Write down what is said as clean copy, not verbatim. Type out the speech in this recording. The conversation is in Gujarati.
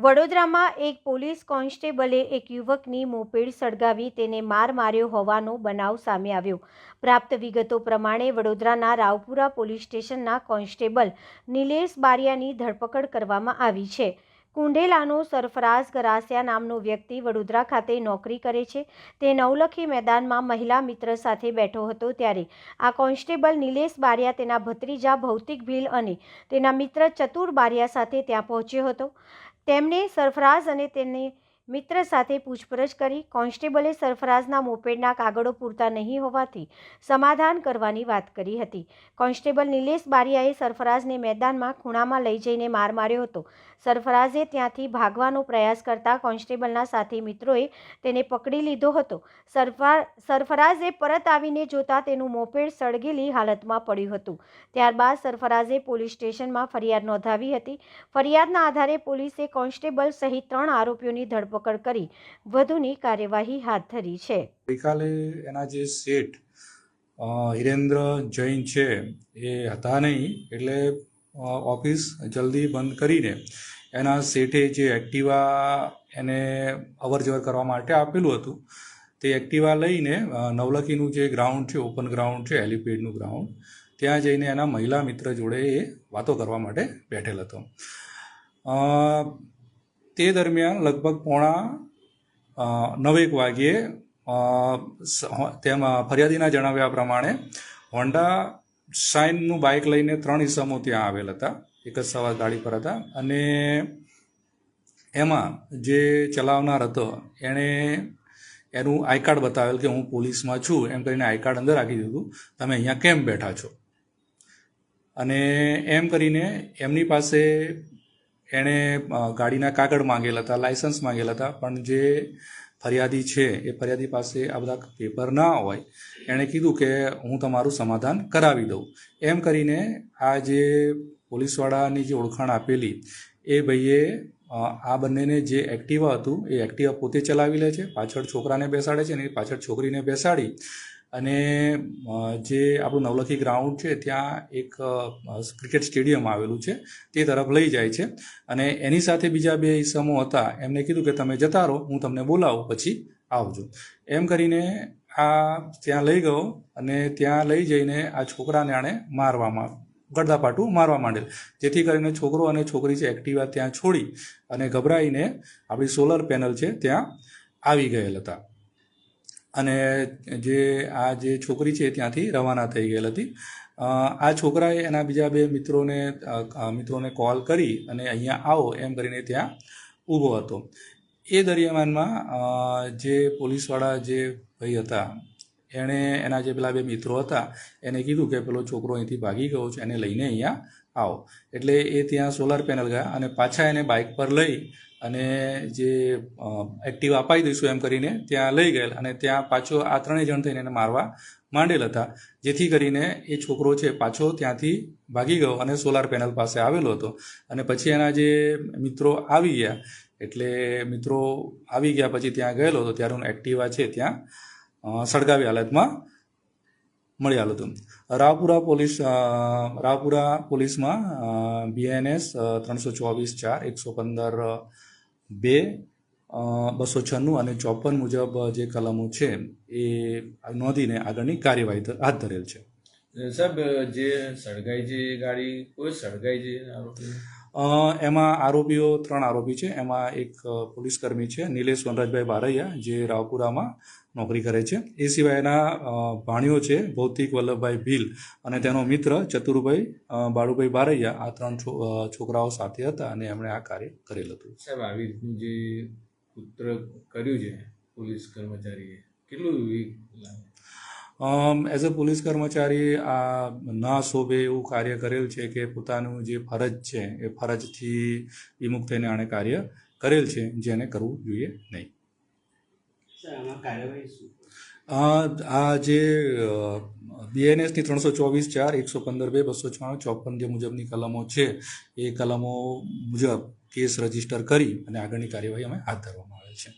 વડોદરામાં એક પોલીસ કોન્સ્ટેબલે એક યુવકની મોપેડ સળગાવી તેને માર માર્યો હોવાનો બનાવ સામે આવ્યો। પ્રાપ્ત વિગતો પ્રમાણે વડોદરાના રાવપુરા પોલીસ સ્ટેશનના કોન્સ્ટેબલ નિલેશ બારિયાની ધરપકડ કરવામાં આવી છે। કુંઢેલાનો સરફરાઝ ગરાસિયા નામનો વ્યક્તિ વડોદરા ખાતે નોકરી કરે છે। તે નવલખી મેદાનમાં મહિલા મિત્ર સાથે બેઠો હતો ત્યારે આ કોન્સ્ટેબલ નિલેશ બારિયા તેના ભત્રીજા ભૌતિક ભીલ અને તેના મિત્ર ચતુર બારિયા સાથે ત્યાં પહોંચ્યો હતો। તેમણે સરફરાઝ અને તેની મિત્ર સાથે પૂછપરછ કરી। કોન્સ્ટેબલે સરફરાઝના મોપેડના કાગળો પૂરતા નહીં હોવાથી સમાધાન કરવાની વાત કરી હતી। કોન્સ્ટેબલ નિલેશ બારિયાએ સરફરાઝને મેદાનમાં ખૂણામાં લઈ જઈને માર માર્યો હતો। સરફરાઝે ત્યાંથી ભાગવાનો પ્રયાસ કરતા કોન્સ્ટેબલના સાથી મિત્રોએ તેને પકડી લીધો હતો। સરફરાઝે પરત આવીને જોતા તેનું મોપેડ સળગેલી હાલતમાં પડ્યું હતું। ત્યારબાદ સરફરાઝે પોલીસ સ્ટેશનમાં ફરિયાદ નોંધાવી હતી। ફરિયાદના આધારે પોલીસે કોન્સ્ટેબલ સહિત 3 આરોપીઓની ધરપકડ કરી વધુની કાર્યવાહી હાથ ધરી છે। ગઈકાલે એના જે શેઠ હિરેન્દ્ર જૈન છે એ હતા નહીં, એટલે ઓફિસ જલ્દી બંધ કરીને એના શેઠે જે એક્ટિવા એને અવરજવર કરવા માટે આપેલું હતું તે એક્ટિવા લઈને નવલખીનું જે ગ્રાઉન્ડ છે, ઓપન ગ્રાઉન્ડ છે, હેલિપેડનું ગ્રાઉન્ડ, ત્યાં જઈને એના મહિલા મિત્ર જોડે એ વાતો કરવા માટે બેઠેલ હતો। તે દરમિયાન લગભગ 8:45 વાગ્યે તેમાં ફરિયાદીના જણાવ્યા પ્રમાણે હોન્ડા શાઇનનું બાઇક લઈને 3 ઈસમો ત્યાં આવેલ હતા, એક જ સવાર ગાડી પર હતા, અને એમાં જે ચલાવનાર હતો એણે એનું આઈ કાર્ડ બતાવેલ કે હું પોલીસમાં છું એમ કરીને આઈ કાર્ડ અંદર રાખી દીધું, તમે અહીંયા કેમ બેઠા છો, અને એમ કરીને એમની પાસે એણે ગાડીના કાગળ માંગેલા હતા, લાયસન્સ માંગેલા હતા, પણ જે ફરિયાદી છે એ ફરિયાદી પાસે આ બધા પેપર ના હોય એણે કીધું કે હું તમારું સમાધાન કરાવી દઉં। એમ કરીને આ જે પોલીસવાળાની જે ઓળખાણ આપેલી એ ભાઈએ આ બંનેને જે એક્ટિવા હતું એ એક્ટિવા પોતે ચલાવી લે છે, પાછળ છોકરાને બેસાડે છે અને પાછળ છોકરીને બેસાડી અને જે આપણું નવલખી ગ્રાઉન્ડ છે ત્યાં એક ક્રિકેટ સ્ટેડિયમ આવેલું છે તે તરફ લઈ જાય છે, અને એની સાથે બીજા 2 ઈસમો હતા એમને કીધું કે તમે જતા રહો, હું તમને બોલાવું પછી આવજો। એમ કરીને આ ત્યાં લઈ ગયો અને ત્યાં લઈ જઈને આ છોકરાને આણે ગળદાપાટું મારવા માંડેલ, જેથી કરીને છોકરો અને છોકરી છે એક્ટિવા ત્યાં છોડી અને ગભરાઈને આપણી સોલર પેનલ છે ત્યાં આવી ગયેલ હતા, અને આ જે છોકરી છે ત્યાંથી રવાના થઈ ગયેલ હતી। આ છોકરાએ એના બીજા 2 મિત્રોને કોલ કરી અને અહીંયા આવો એમ કરીને ત્યાં ઊભો હતો। એ દરમિયાનમાં જે પોલીસવાળા જે ભાઈ હતા એણે એના જે પેલા 2 મિત્રો હતા એને કીધું કે પેલો છોકરો અહીંથી ભાગી ગયો છે, એને લઈને અહીંયા આવો, એટલે એ ત્યાં સોલાર પેનલ ગયા અને પાછા એને બાઇક પર લઈ અને જે એક્ટિવા અપાઈ દઈશું એમ કરીને ત્યાં લઈ ગયેલ, અને ત્યાં પાછો આ 3 જણ થઈને એને મારવા માંડેલ હતા, જેથી કરીને એ છોકરો છે પાછો ત્યાંથી ભાગી ગયો અને સોલાર પેનલ પાસે આવેલો હતો। અને પછી એના જે મિત્રો આવી ગયા, એટલે મિત્રો આવી ગયા પછી ત્યાં ગયેલો હતો ત્યારે હું એક્ટિવા છે ત્યાં સળગાવી હાલતમાં મળી આવ્યું હતું। રાવપુરા પોલીસમાં BNS 324/4 115 2 296 અને 54 મુજબ જે કલમો છે એ નોંધીને આગળની કાર્યવાહી હાથ ધરેલ છે। સાહેબ, જે સળગાઈ છે ગાડી કોઈ સળગાઈ છે એમાં આરોપીઓ 3 આરોપી છે। એમાં એક પોલીસ કર્મી છે નિલેશ વનરાજભાઈ બારૈયા જે રાવપુરામાં નોકરી કરે છે, એ સિવાય એના ભાણીઓ છે ભૌતિક વલ્લભભાઈ ભીલ અને તેનો મિત્ર ચતુરભાઈ બાળુભાઈ બારૈયા, આ 3 છોકરાઓ સાથે હતા અને એમણે આ કાર્ય કરેલ હતું। સાહેબ, આવી રીતનું જે પુત્ર કર્યું છે પોલીસ કર્મચારીએ, કેટલું લાગે? એઝ અ પોલીસ કર્મચારી આ ના શોભે એવું કાર્ય કરેલ છે કે પોતાનું જે ફરજ છે એ ફરજથી વિમુખ થઈને આણે કાર્ય કરેલ છે, જેને કરવું જોઈએ નહીં। આ જે BNSની 324/4 115 2 296 54 જે મુજબની કલમો છે એ કલમો મુજબ કેસ રજીસ્ટર કરી અને આગળની કાર્યવાહી અમે હાથ ધરવામાં આવે છે।